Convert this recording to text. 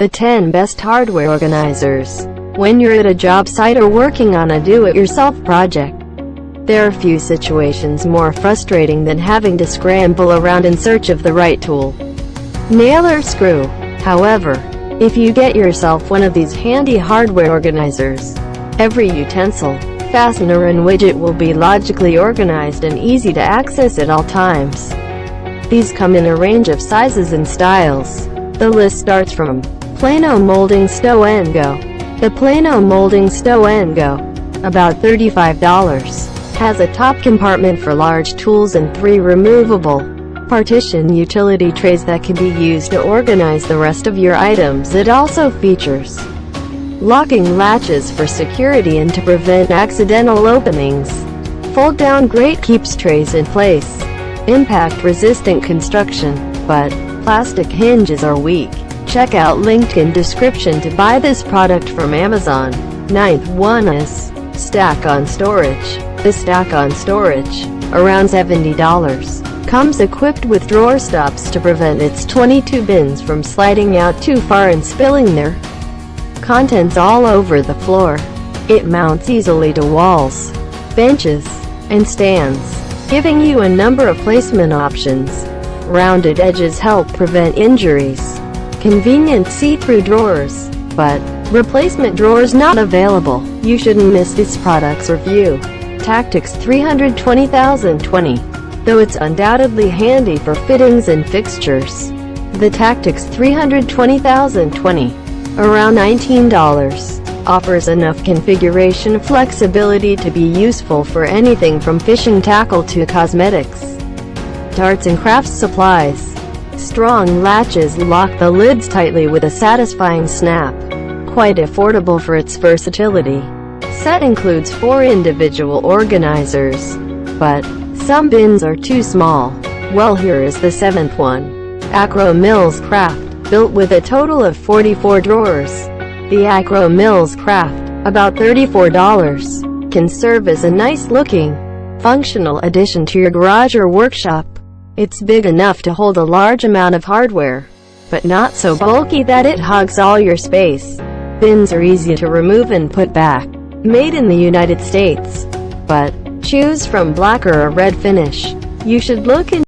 The 10 Best Hardware Organizers. When you're at a job site or working on a do-it-yourself project, there are few situations more frustrating than having to scramble around in search of the right tool, nail or screw. However, if you get yourself one of these handy hardware organizers, every utensil, fastener and widget will be logically organized and easy to access at all times. These come in a range of sizes and styles. The list starts from Plano Molding Stow & Go. The Plano Molding Stow & Go, about $35, has a top compartment for large tools and 3 removable partition utility trays that can be used to organize the rest of your items. It also features locking latches for security and to prevent accidental openings. Fold-down grate keeps trays in place. Impact-resistant construction, but plastic hinges are weak. Check out linked in description to buy this product from Amazon. Ninth one is Stack-on Storage. The Stack-on Storage, around $70, comes equipped with drawer stops to prevent its 22 bins from sliding out too far and spilling their contents all over the floor. It mounts easily to walls, benches, and stands, giving you a number of placement options. Rounded edges help prevent injuries. Convenient see-through drawers, but replacement drawers not available. You shouldn't miss this product's review. Tactics 320,020. Though it's undoubtedly handy for fittings and fixtures, the Tactics 320,020, around $19, offers enough configuration flexibility to be useful for anything from fishing tackle to cosmetics, darts and crafts supplies. Strong latches lock the lids tightly with a satisfying snap. Quite affordable for its versatility. Set includes 4 individual organizers, but some bins are too small. Well, here is the 7th one. Acro Mills Craft, built with a total of 44 drawers. The Acro Mills Craft, about $34, can serve as a nice-looking, functional addition to your garage or workshop. It's big enough to hold a large amount of hardware, but not so bulky that it hogs all your space. Bins are easy to remove and put back. Made in the United States, but choose from black or a red finish. You should look into